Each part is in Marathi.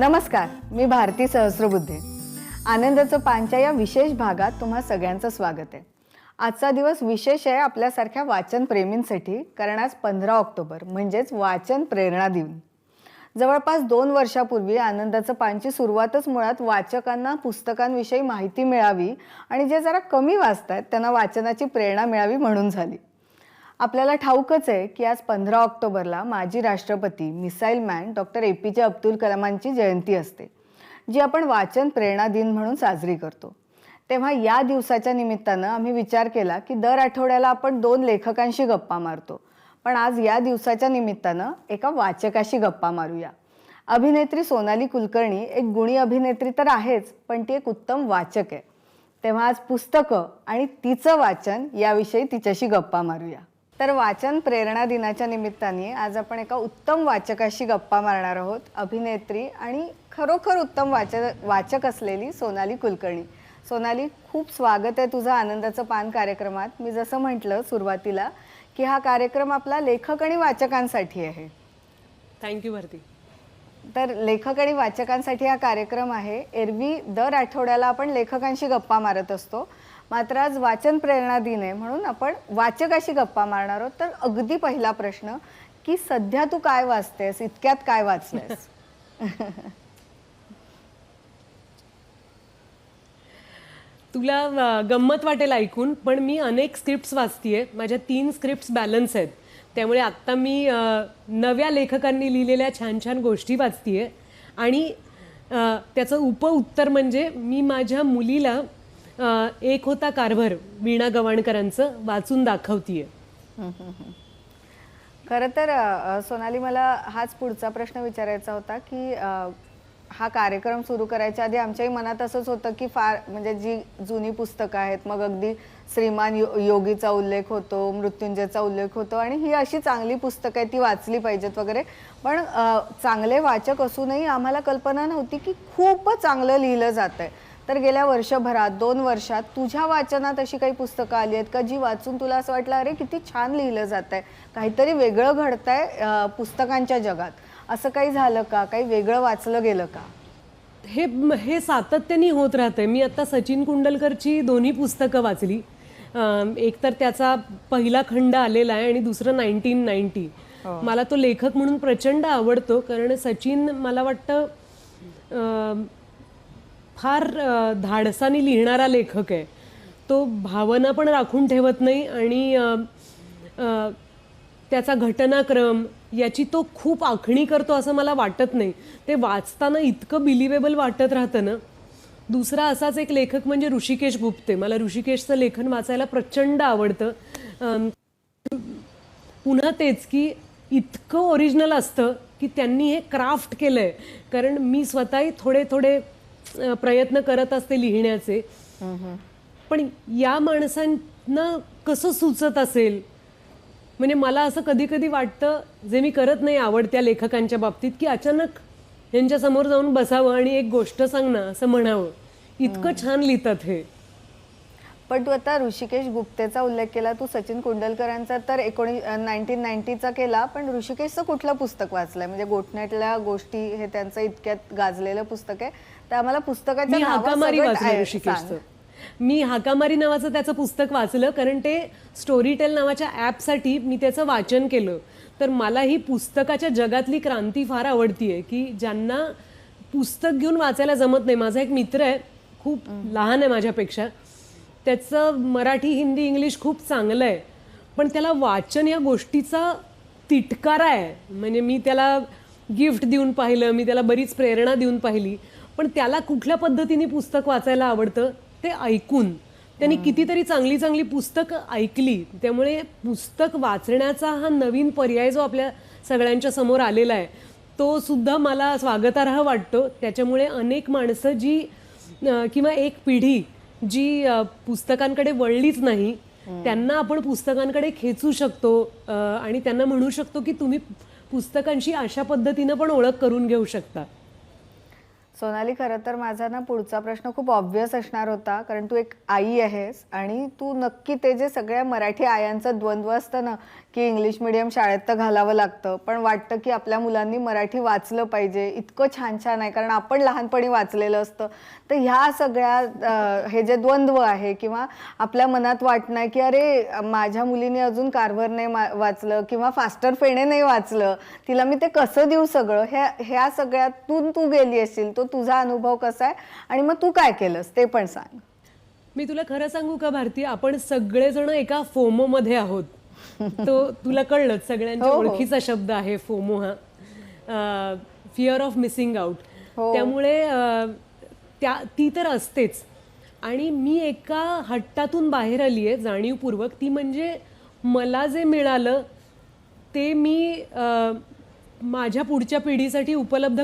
नमस्कार, मी भारती सहस्रबुद्धे. आनंदाचं पानच्या या विशेष भागात तुम्हा सगळ्यांचं स्वागत आहे. आजचा दिवस विशेष आहे आपल्यासारख्या वाचन प्रेमींसाठी, कारण आज 15 ऑक्टोबर म्हणजेच वाचन प्रेरणा दिन. जवळपास 2 वर्षापूर्वी आनंदाचं पानची सुरुवातच मुळात वाचकांना पुस्तकांविषयी माहिती मिळावी आणि जे जरा कमी वाचतात त्यांना वाचनाची प्रेरणा मिळावी म्हणून झाली. आपल्याला ठाऊकच आहे की आज 15 ऑक्टोबरला माजी राष्ट्रपती missile man doctor APJ Abdul कलामांची जयंती असते, जी आपण वाचन प्रेरणा दिन म्हणून साजरी करतो. तेव्हा या दिवसाच्या निमित्तानं आम्ही विचार केला की दर आठवड्याला आपण 2 लेखकांशी गप्पा मारतो, पण आज या दिवसाच्या निमित्तानं एका वाचकाशी गप्पा मारूया. अभिनेत्री सोनाली कुलकर्णी एक गुणी अभिनेत्री तर आहेच, पण ती एक उत्तम वाचक आहे. तेव्हा आज पुस्तकं आणि तिचं वाचन याविषयी तिच्याशी गप्पा मारूया. तर वाचन प्रेरणा दिनाच्या निमित्ताने आज आपण एका उत्तम वाचकाशी गप्पा मारणार आहोत. अभिनेत्री आणि खरोखर उत्तम वाचक असलेली सोनाली कुलकर्णी. सोनाली, खूप स्वागत आहे तुझं आनंदाचं पान कार्यक्रमात. मी जसं म्हटलं सुरुवातीला की हा कार्यक्रम आपला लेखक आणि वाचकांसाठी आहे. थँक्यू भारती. तर लेखक आणि वाचकांसाठी हा कार्यक्रम आहे. एरवी दर आठवड्याला आपण लेखकांशी गप्पा मारत असतो, मात्र आज वाचन प्रेरणा दिन आहे म्हणून आपण वाचकाशी गप्पा मारणार आहोत. तर अगदी पहिला प्रश्न की सध्या तू काय वाचतेस, इतक्यात काय वाचलेस? तुला गंमत वाटेल ऐकून, पण मी अनेक स्क्रिप्ट्स वाचतीये. माझ्या 3 स्क्रिप्ट्स बॅलन्स आहेत, त्यामुळे आत्ता मी नव्या लेखकांनी लिहिलेल्या छान छान गोष्टी वाचतीये. आणि त्याचं उपउत्तर म्हणजे मी माझ्या मुलीला एक होता कारभार वीणा गवाणकरांचं वाचून दाखवतीये. खरं तर सोनाली, मला हाच पुढचा प्रश्न विचारायचा होता की हा कार्यक्रम सुरू करायच्या आधी आमच्याही मनात असंच होतं की फार म्हणजे जी जुनी पुस्तकं आहेत, मग अगदी श्रीमान योगीचा उल्लेख होतो, मृत्युंजयचा उल्लेख होतो आणि ही अशी चांगली पुस्तकं आहे ती वाचली पाहिजेत वगैरे. पण चांगले वाचक असूनही आम्हाला कल्पना नव्हती की खूप चांगलं लिहिलं जात आहे. तर गेल्या वर्षभरात 2 वर्षात तुझ्या वाचनात अशी काही पुस्तकं आली आहेत का जी वाचून तुला असं वाटलं अरे किती छान लिहिलं जात आहे, काहीतरी वेगळं घडतंय पुस्तकांच्या जगात? असं काही झालं का? काही वेगळं वाचलं गेलं का? हे सातत्याने होत राहतंय. मी आता सचिन कुंडलकरची 2 पुस्तकं वाचली. एक तर त्याचा पहिला खंड आलेला आहे आणि दुसरं 1990. मला तो लेखक म्हणून प्रचंड आवडतो, कारण सचिन मला वाटतं फार धाडसाने लिहिणारा लेखक आहे. तो भावना पण राखून ठेवत नाही आणि त्याचा घटनाक्रम याची तो खूप आखणी करतो असं मला वाटत नाही. ते वाचताना इतकं बिलिवेबल वाटत राहतं ना. दुसरा असाच एक लेखक म्हणजे ऋषिकेश गुप्ते. मला ऋषिकेशचं लेखन वाचायला प्रचंड आवडतं. पुन्हा तेच की इतकं ओरिजिनल असतं की त्यांनी हे क्राफ्ट केलंय. कारण मी स्वतःही थोडे थोडे प्रयत्न करत असते लिहिण्याचे, पण या माणसांना कसं सुचत असेल. म्हणजे मला असं कधी कधी वाटतं, जे मी करत नाही आवडत्या लेखकांच्या बाबतीत, की अचानक यांच्या समोर जाऊन बसावं आणि एक गोष्ट सांग ना असं म्हणावं. इतकं छान लिहितात हे. पण तू आता ऋषिकेश गुप्तेचा उल्लेख केला, तू सचिन कुंडलकरांचा तर 1990चा केला, पण ऋषिकेशचं कुठलं पुस्तक वाचलंय? म्हणजे गोठण्यातल्या गोष्टी हे त्यांचं इतक्यात गाजलेलं पुस्तक आहे, तर आम्हाला पुस्तकाच्या हाकामारी वाचलं ऋषिकेशचं. मी हाकामारी नावाचं त्याचं पुस्तक वाचलं, कारण ते स्टोरीटेल नावाच्या ॲपसाठी मी त्याचं वाचन केलं. तर मला ही पुस्तकाच्या जगातली क्रांती फार आवडतीये, की ज्यांना पुस्तक घेऊन वाचायला जमत नाही. माझा एक मित्र आहे, खूप लहान आहे माझ्यापेक्षा, त्याचं मराठी हिंदी इंग्लिश खूप चांगलं आहे, पण त्याला वाचन या गोष्टीचा तिटकारा आहे. म्हणजे मी त्याला गिफ्ट देऊन पाहिलं, मी त्याला बरीच प्रेरणा देऊन पाहिली, पण त्याला कुठल्या पद्धतीने पुस्तक वाचायला आवडतं ते ऐकून. त्यांनी कितीतरी चांगली चांगली पुस्तकं ऐकली. त्यामुळे पुस्तक वाचण्याचा हा नवीन पर्याय जो आपल्या सगळ्यांच्या समोर आलेला आहे, तो सुद्धा मला स्वागतार्ह वाटतो. त्याच्यामुळे अनेक माणसं जी किंवा एक पिढी जी पुस्तकांकडे वळलीच नाही, त्यांना आपण पुस्तकांकडे खेचू शकतो आणि त्यांना म्हणू शकतो की तुम्ही पुस्तकांशी अशा पद्धतीनं पण ओळख करून घेऊ शकता. सोनाली, खरं तर माझा ना पुढचा प्रश्न खूप ऑब्व्हियस असणार होता, कारण तू एक आई आहेस आणि तू नक्की ते जे सगळ्या मराठी आयांचं द्वंद्व असतं ना, की इंग्लिश मिडियम शाळेत तर घालावं लागतं, पण वाटतं की आपल्या मुलांनी मराठी वाचलं पाहिजे, इतकं छान छान आहे, कारण आपण लहानपणी वाचलेलं असतं. तर ह्या सगळ्या हे जे द्वंद्व आहे किंवा आपल्या मनात वाटणं की अरे माझ्या मुलीने अजून कार्व्हर नाही वाचलं किंवा फास्टर फेणे नाही वाचलं, तिला मी ते कसं देऊ सगळं, ह्या सगळ्यातून तू गेली असशील, तो तुझा अनुभव कसा आहे आणि मग तू काय केलंस ते पण सांग. मी तुला खरं सांगू का भारती, आपण सगळेजण एका फोमो मध्ये आहोत. तो तुला कळलं, सगळ्यांच्या ओळखीचा शब्द आहे फोमो हा, फिअर ऑफ मिसिंग आउट. त्यामुळे ती तर असतेच. आणि मी एका हट्टातून बाहेर आली आहे जाणीवपूर्वक, ती म्हणजे मला जे मिळालं ते मी माझ्या पुढच्या पिढीसाठी उपलब्ध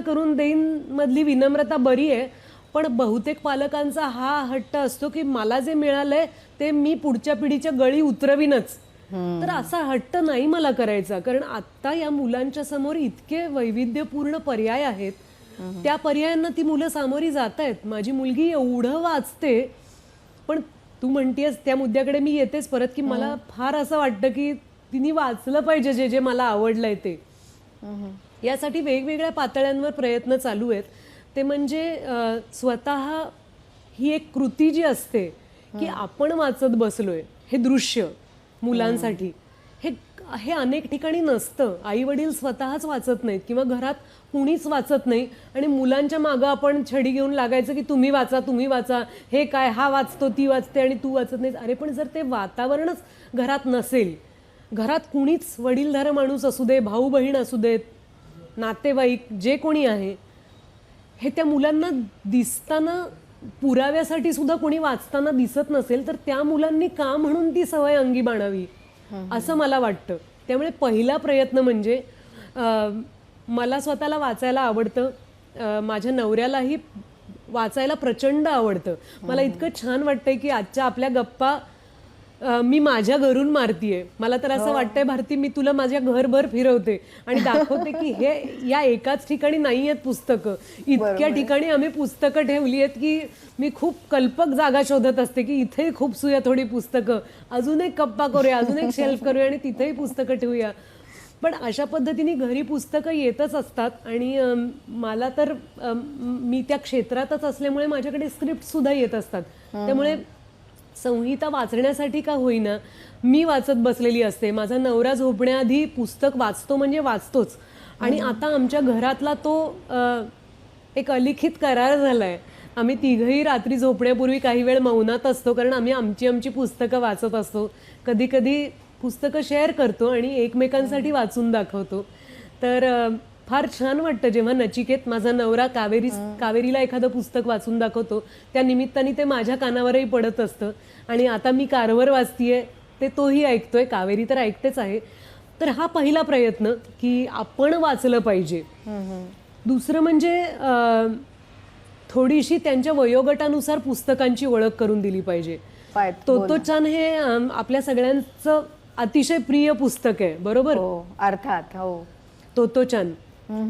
करून देईन मधली विनम्रता बरी आहे, पण बहुतेक पालकांचा हा हट्ट असतो की मला जे मिळालंय ते मी पुढच्या पिढीच्या गळी उतरवीनच. तर असा हट्ट नाही मला करायचा, कारण आता या मुलांच्या समोर इतके वैविध्यपूर्ण पर्याय आहेत, त्या पर्यायांना ती मुलं सामोरी जात आहेत. माझी मुलगी एवढं वाचते, पण तू म्हणतेस त्या मुद्द्याकडे मी येतेच परत, की मला फार असं वाटतं की तिने वाचलं पाहिजे जे जे मला आवडलंय ते. यासाठी वेगवेगळ्या पातळ्यांवर प्रयत्न चालू आहेत. ते म्हणजे स्वतः ही एक कृती जी असते की आपण वाचत बसलोय, हे दृश्य मुलांसाठी हे अनेक ठिकाणी नसतं. आई वडील स्वतःच वाचत नाहीत किंवा घरात कुणीच वाचत नाही आणि मुलांच्या मागं आपण छडी घेऊन लागायचं की तुम्ही वाचा, हे काय, हा वाचतो, ती वाचते आणि तू वाचत नाहीस. अरे पण जर ते वातावरणच घरात नसेल, घरात कुणीच वडीलधारं माणूस असू दे, भाऊ बहीण असू देत, नातेवाईक जे कोणी आहे, हे त्या मुलांना दिसताना पुराव्यासाठी सुद्धा कोणी वाचताना दिसत नसेल, तर त्या मुलांनी का म्हणून ती सवय अंगी बाणावी असं मला वाटतं. त्यामुळे पहिला प्रयत्न म्हणजे मला स्वतःला वाचायला आवडतं, माझ्या नवऱ्यालाही वाचायला प्रचंड आवडतं. मला इतकं छान वाटतंय की आजच्या आपल्या गप्पा मी माझ्या घरून मारतीये. मला तर असं वाटतंय भारती, मी तुला माझ्या घरभर फिरवते आणि दाखवते की हे या एकाच ठिकाणी नाही आहेत पुस्तकं, इतक्या ठिकाणी आम्ही पुस्तकं ठेवली आहेत की मी खूप कल्पक जागा शोधत असते की इथे खूप सुया थोडी पुस्तकं, अजून एक कप्पा करूया, अजून एक शेल्फ करूया आणि तिथेही पुस्तकं ठेवूया. पण अशा पद्धतीने घरी पुस्तकं येतच असतात आणि मला तर मी त्या क्षेत्रातच असल्यामुळे माझ्याकडे स्क्रिप्ट सुद्धा येत असतात. त्यामुळे संहिता वाचण्यासाठी का होईना मी वाचत बसलेली असते. माझा नवरा झोपण्याआधी पुस्तक वाचतो म्हणजे वाचतोच. आणि आता आमच्या घरातला तो एक अलिखित करार झालाय. आम्ही तिघही रात्री झोपण्यापूर्वी काही वेळ मौनात असतो, कारण आम्ही आमची पुस्तकं वाचत असतो. कधी कधी पुस्तकं शेअर करतो आणि एकमेकांसाठी वाचून दाखवतो. तर फार छान वाटतं जेव्हा नचिकेत माझा नवरा कावेरीला एखादं पुस्तक वाचून दाखवतो. त्या निमित्ताने ते माझ्या कानावरही पडत असतं. आणि आता मी कार्व्हर वाचतीये ते तोही ऐकतोय, कावेरी तर ऐकतेच आहे. तर हा पहिला प्रयत्न की आपण वाचलं पाहिजे. दुसरं म्हणजे थोडीशी त्यांच्या वयोगटानुसार पुस्तकांची ओळख करून दिली पाहिजे. तोत्तोचान हे आपल्या सगळ्यांचं अतिशय प्रिय पुस्तक आहे, बरोबर? अर्थात हो. तोत्तोचान,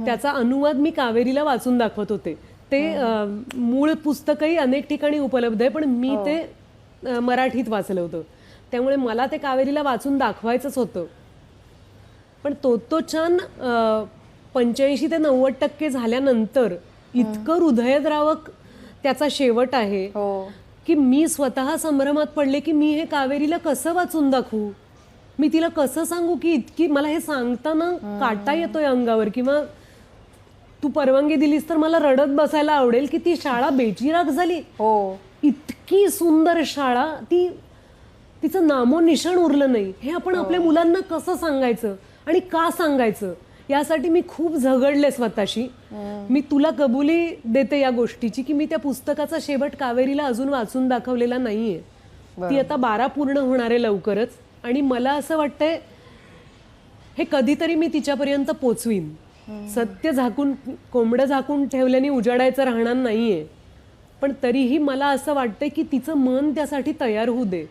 त्याचा अनुवाद मी कावेरीला वाचून दाखवत होते. ते मूळ पुस्तकही अनेक ठिकाणी उपलब्ध आहे, पण मी ते मराठीत वाचलं होतं. त्यामुळे मला ते कावेरीला वाचून दाखवायचंच होतं. पण तोत्तोचान 85 ते 90% झाल्यानंतर इतकं हृदयद्रावक त्याचा शेवट आहे की मी स्वतः संभ्रमात पडले की मी हे कावेरीला कसं वाचून दाखवू, मी तिला कसं सांगू की इतकी मला हे सांगताना काटा येतोय अंगावर, किंवा तू परवानगी दिलीस तर मला रडत बसायला आवडेल की ती शाळा बेचिराख झाली. इतकी सुंदर शाळा, तिचं नामोनिशाण उरलं नाही. हे आपण आपल्या मुलांना कसं सांगायचं आणि का सांगायचं, यासाठी मी खूप झगडले स्वतःशी. मी तुला कबुली देते या गोष्टीची की मी त्या पुस्तकाचा शेवट कावेरीला अजून वाचून दाखवलेला नाहीये. ती आता 12 पूर्ण होणार आहे लवकरच. आणि मला असं वाटतंय हे कधीतरी मी तिच्यापर्यंत पोचवीन. सत्य झाकून, कोंबडं झाकून ठेवल्याने उजाडायचं राहणार नाहीये. पण तरीही मला असं वाटतंय की तिचं मन त्यासाठी तयार होऊ दे,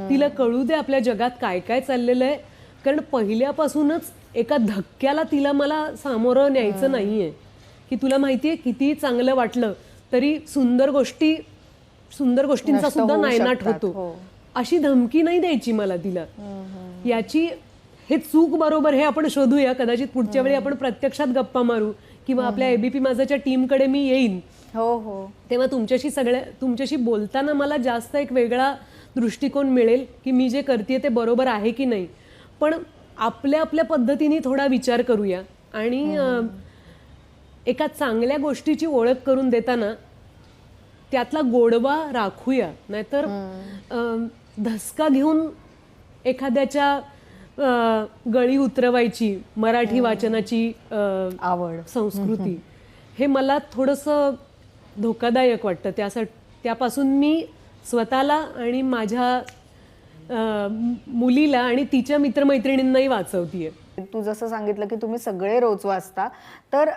तिला कळू दे आपल्या जगात काय काय चाललेलं आहे. कारण पहिल्यापासूनच एका धक्क्याला तिला मला सामोरं न्यायचं नाहीये. की तुला माहितीये किती चांगलं वाटलं तरी सुंदर गोष्टींचा नष्ट सुद्धा होऊ नायनाट शकतात, होतो, हो. अशी धमकी नाही द्यायची मला तिला. याची हे चूक बरोबर हे आपण शोधूया. कदाचित पुढच्या वेळी आपण प्रत्यक्षात गप्पा मारू किंवा आपल्या एबीपी माझाच्या टीमकडे मी येईन, हो हो तेव्हा तुमच्याशी बोलताना मला जास्त एक वेगळा दृष्टिकोन मिळेल की मी जे करते ते बरोबर आहे की नाही. पण आपल्या आपल्या पद्धतीने थोडा विचार करूया आणि एका चांगल्या गोष्टीची ओळख करून देताना त्यातला गोडवा राखूया. नाहीतर धसका घेऊन एखाद्याच्या गळी उतरवायची मराठी वाचनाची आवड संस्कृती, हे मला थोडंसं धोकादायक वाटतं. त्यापासून मी स्वतःला आणि माझ्या मुलीला आणि तिच्या मित्रमैत्रिणींनाही वाचवतीये. तू जसं सांगितलं की तुम्ही सगळे रोज वाचता, तर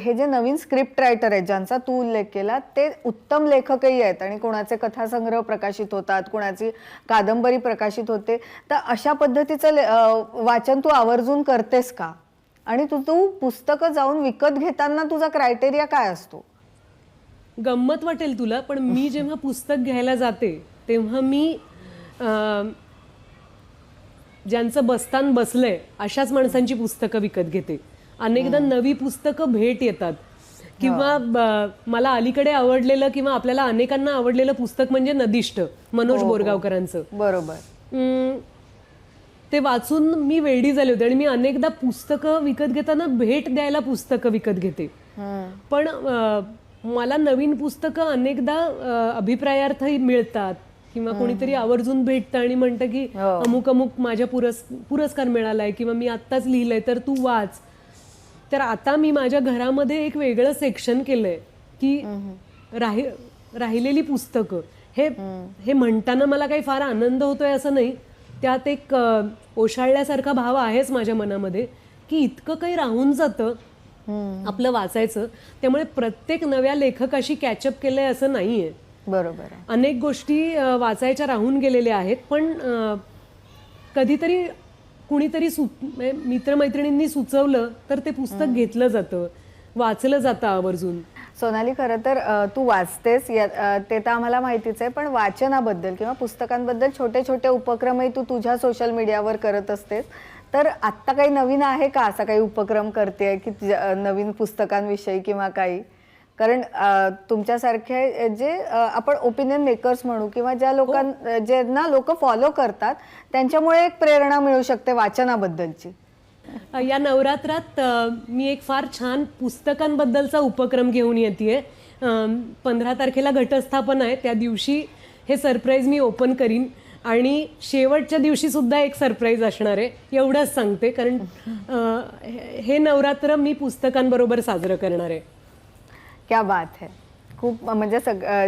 हे जे नवीन स्क्रिप्ट रायटर आहेत ज्यांचा तू उल्लेख केला ते उत्तम लेखकही आहेत आणि कोणाचे कथासंग्रह प्रकाशित होतात, कोणाची कादंबरी प्रकाशित होते. तर अशा पद्धतीचं वाचन तू आवर्जून करतेस का? आणि तू पुस्तकं जाऊन विकत घेताना तुझा क्रायटेरिया काय असतो? गंमत वाटेल तुला, पण मी जेव्हा पुस्तक घ्यायला जाते तेव्हा मी ज्यांचं बस्तान बसलंय अशाच माणसांची पुस्तकं विकत घेते. अनेकदा नवी पुस्तकं भेट येतात किंवा मला अलीकडे आवडलेलं किंवा आपल्याला अनेकांना आवडलेलं पुस्तक म्हणजे नदिष्ट, मनोज बोरगावकरांचं. बरोबर. ते वाचून मी वेडी झाले होते आणि मी अनेकदा पुस्तकं विकत घेताना भेट द्यायला पुस्तकं विकत घेते. पण मला नवीन पुस्तकं अनेकदा अभिप्रायार्थ मिळतात किंवा कोणीतरी आवर्जून भेटतं आणि म्हणतं की अमुक अमुक माझ्या पुरस्कार मिळालाय किंवा मी आत्ताच लिहिलंय तर तू वाच. तर आता मी माझ्या घरामध्ये एक वेगळं सेक्शन केलंय की राहिलेली पुस्तकं. हे म्हणताना मला काही फार आनंद होतोय असं नाही, त्यात एक ओशाळल्यासारखा भाव आहेच माझ्या मनामध्ये की इतकं काही राहून जातं आपलं वाचायचं. त्यामुळे प्रत्येक नव्या लेखकाशी कॅचअप केलंय असं नाहीये. बरोबर. अनेक गोष्टी वाचायच्या राहून गेलेल्या आहेत, पण कधीतरी कुणीतरी मित्रमैत्रिणींनी सुचवलं तर ते पुस्तक घेतलं जातं, वाचलं जातं आवर्जून. सोनाली, खरं तर तू वाचतेस ते तर आम्हाला माहितीच आहे, पण वाचनाबद्दल किंवा पुस्तकांबद्दल छोटे छोटे उपक्रमही तू तुझ्या सोशल मीडियावर करत असतेस. तर आत्ता काही नवीन आहे का, असा काही उपक्रम करते की नवीन पुस्तकांविषयी किंवा काही? कारण तुमच्यासारखे जे आपण ओपिनियन मेकर्स म्हणू किंवा ज्यांना लोक फॉलो करतात त्यांच्यामुळे एक प्रेरणा मिळू शकते वाचनाबद्दलची. या नवरात्रात मी एक फार छान पुस्तकांबद्दलचा उपक्रम घेऊन येते. 15 तारखेला घटस्थापन आहे, त्या दिवशी हे सरप्राईज मी ओपन करीन आणि शेवटच्या दिवशी सुद्धा एक सरप्राईज असणार आहे, एवढंच सांगते. कारण हे नवरात्र मी पुस्तकांबरोबर साजरं करणार आहे. क्या बात है. खूप म्हणजे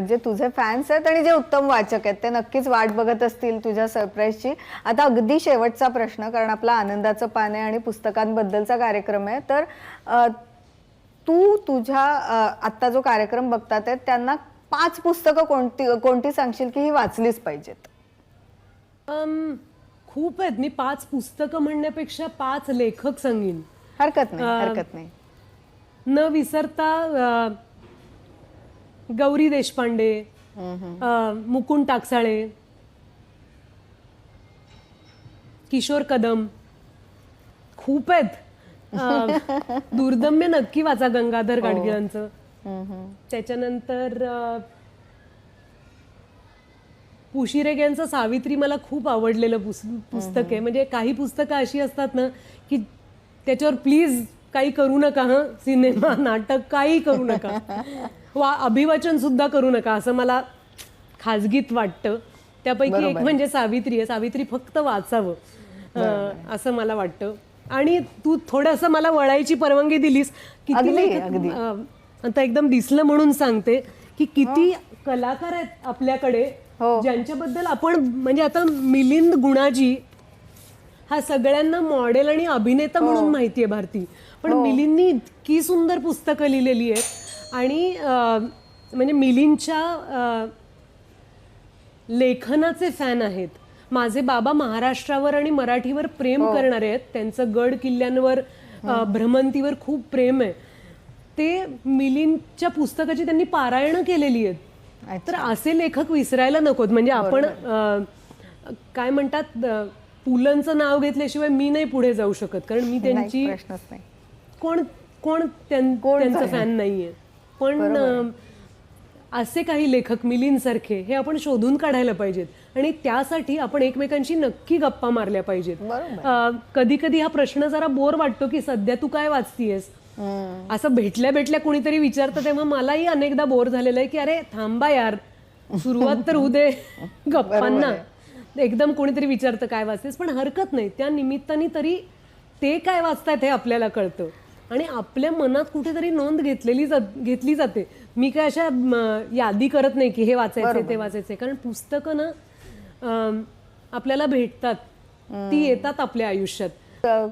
जे तुझे फॅन्स आहेत आणि जे उत्तम वाचक आहेत ते नक्कीच वाट बघत असतील तुझ्या सरप्राईजची. आता अगदी शेवटचा प्रश्न, कारण आपला आनंदाचं पान आहे आणि पुस्तकांबद्दलचा कार्यक्रम आहे, तर तू तुझ्या आत्ता जो कार्यक्रम बघतात आहेत त्यांना 5 पुस्तकं कोणती सांगशील की ही वाचलीच पाहिजेत? खूप आहेत. मी 5 पुस्तकं म्हणण्यापेक्षा 5 लेखक सांगेन. हरकत नाही. न विसरता गौरी देशपांडे, मुकुंद टाकसाळे, किशोर कदम, खूप आहेत. दुर्दम्य नक्की वाचा गंगाधर गाडगिळांचं. त्याच्यानंतर पुशिरेग्यांचं सावित्री मला खूप आवडलेलं पुस्तक आहे. म्हणजे काही पुस्तकं अशी असतात ना की त्याच्यावर प्लीज काही करू नका, सिनेमा नाटक काही करू नका, अभिवाचन सुद्धा करू नका, असं मला खाजगीत वाटतं. त्यापैकी एक म्हणजे सावित्री आहे. सावित्री फक्त वाचावं असं मला वाटतं. आणि तू थोडंसं मला वळायची परवानगी दिलीस. किती आता एकदम दिसलं म्हणून सांगते की किती कलाकार आहेत आपल्याकडे ज्यांच्याबद्दल आपण म्हणजे आता मिलिंद गुणाजी हा सगळ्यांना मॉडेल आणि अभिनेता म्हणून माहिती आहे भारती, पण मिलिंदनी इतकी सुंदर पुस्तकं लिहिलेली आहेत आणि म्हणजे मिलिंदच्या लेखनाचे फॅन आहेत. माझे बाबा महाराष्ट्रावर आणि मराठीवर प्रेम करणारे आहेत. त्यांचं गड किल्ल्यांवर भ्रमंतीवर खूप प्रेम आहे. ते मिलिंदच्या पुस्तकाची त्यांनी पारायणं केलेली आहेत. तर असे लेखक विसरायला नकोत. म्हणजे आपण काय म्हणतात, पुलंचं नाव घेतल्याशिवाय मी नाही पुढे जाऊ शकत, कारण मी त्यांची प्रश्नच नाही. कोण कोण त्यांचं फॅन नाहीये. पण असे काही लेखक मिलिंदसारखे हे आपण शोधून काढायला पाहिजेत, आणि त्यासाठी आपण एकमेकांशी नक्की गप्पा मारल्या पाहिजेत. कधी कधी हा प्रश्न जरा बोर वाटतो की सध्या तू काय वाचतीयस, असं भेटल्या कुणीतरी विचारतं, तेव्हा मलाही अनेकदा बोर झालेलं आहे की अरे थांबा यार, सुरुवात तर होऊ दे गप्पांना. एकदम कोणीतरी विचारतं काय वाचतेस, पण हरकत नाही, त्या निमित्ताने तरी ते काय वाचतायत हे आपल्याला कळतं आणि आपल्या मनात कुठेतरी नोंद घेतली जाते. मी काय अशा यादी करत नाही की हे वाचायचे ते वाचायचे, कारण पुस्तकं ना आपल्याला भेटतात, ती येतात आपल्या आयुष्यात.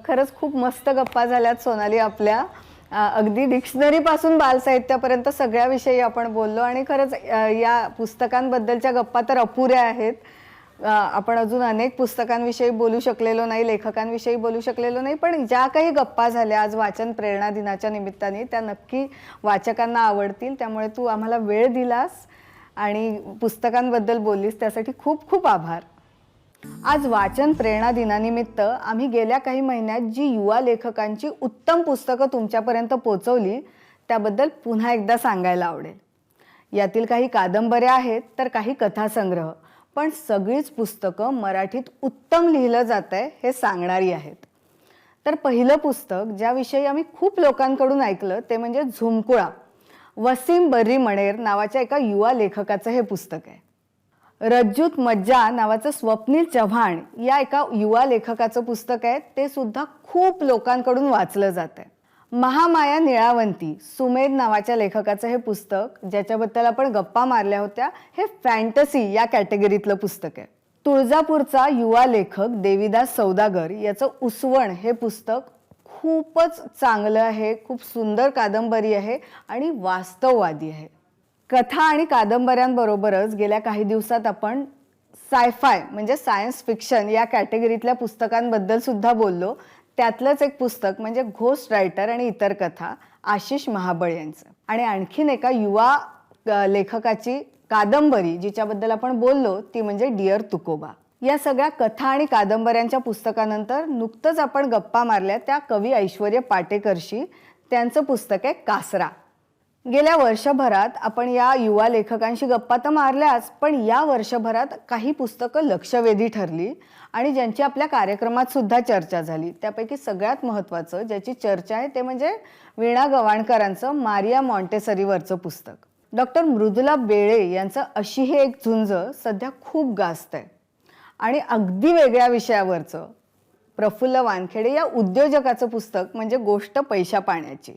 खरंच खूप मस्त गप्पा झाल्यात सोनाली आपल्या. अगदी डिक्शनरी पासून बालसाहित्यापर्यंत सगळ्या विषयी आपण बोललो, आणि खरंच या पुस्तकांबद्दलच्या गप्पा तर अपुऱ्या आहेत. आपण अजून अनेक पुस्तकांविषयी बोलू शकलेलो नाही, लेखकांविषयी बोलू शकलेलो नाही, पण ज्या काही गप्पा झाल्या आज वाचन प्रेरणा दिनाच्या निमित्ताने त्या नक्की वाचकांना आवडतील. त्यामुळे तू आम्हाला वेळ दिलास आणि पुस्तकांबद्दल बोललीस, त्यासाठी खूप खूप आभार. आज वाचन प्रेरणा दिनानिमित्त आम्ही गेल्या काही महिन्यात जी युवा लेखकांची उत्तम पुस्तकं तुमच्यापर्यंत पोहोचवली त्याबद्दल पुन्हा एकदा सांगायला आवडेल. यातील काही कादंबऱ्या आहेत तर काही कथासंग्रह, पण सगळीच पुस्तकं मराठीत उत्तम लिहिलं जातंय हे सांगणारी आहेत. तर पहिलं पुस्तक ज्याविषयी आम्ही खूप लोकांकडून ऐकलं ते म्हणजे झुमकुळा. वसीम बर्री मणेर नावाच्या एका युवा लेखकाचं हे पुस्तक आहे. रज्जूत मज्जा नावाचं स्वप्नील चव्हाण या एका युवा लेखकाचं पुस्तक आहे, ते सुद्धा खूप लोकांकडून वाचलं जात आहे. महामाया निळावंती सुमेध नावाच्या लेखकाचं हे पुस्तक, ज्याच्याबद्दल आपण गप्पा मारल्या होत्या, हे फॅन्टसी या कॅटेगरीतलं पुस्तक आहे. तुळजापूरचा युवा लेखक देवीदास सौदागर याचं उसवण हे पुस्तक खूपच चांगलं आहे, खूप सुंदर कादंबरी आहे आणि वास्तववादी आहे. कथा आणि कादंबऱ्यांबरोबरच गेल्या काही दिवसात आपण सायफाय म्हणजे सायन्स फिक्शन या कॅटेगरीतल्या पुस्तकांबद्दल सुद्धा बोललो. त्यातलंच एक पुस्तक म्हणजे घोस्ट रायटर आणि इतर कथा आशिष महाबळ यांचं. आणि आणखीन एका युवा लेखकाची कादंबरी जिच्याबद्दल आपण बोललो ती म्हणजे डिअर तुकोबा. या सगळ्या कथा आणि कादंबऱ्यांच्या पुस्तकानंतर नुकतंच आपण गप्पा मारल्या त्या कवी ऐश्वर्य पाटेकरशी. त्यांचं पुस्तक आहे कासरा. गेल्या वर्षभरात आपण या युवा लेखकांशी गप्पा तर मारल्याच, पण या वर्षभरात काही पुस्तकं लक्षवेधी ठरली आणि ज्यांची आपल्या कार्यक्रमात सुद्धा चर्चा झाली. त्यापैकी सगळ्यात महत्त्वाचं ज्याची चर्चा आहे ते म्हणजे वीणा गवाणकरांचं मारिया मॉन्टेसरीवरचं पुस्तक. डॉक्टर मृदुला बेळे यांचं अशी ही एक झुंज सध्या खूप गाजत आहे. आणि अगदी वेगळ्या विषयावरचं प्रफुल्ल वानखेडे या उद्योजकाचं पुस्तक म्हणजे गोष्ट पैशा पाण्याची.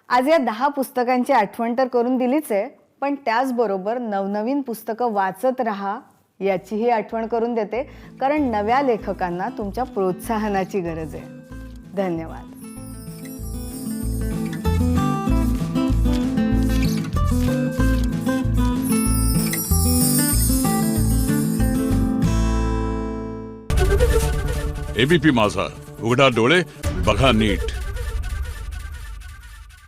आज या 10 पुस्तकांची आठवण तर करून दिलीच आहे, पण त्याचबरोबर नवनवीन पुस्तकं वाचत राहा याचीही आठवण करून देते, कारण नव्या लेखकांना तुमच्या प्रोत्साहनाची गरज आहे. धन्यवाद. एबीपी माझा, उघडा डोळे बघा नीट.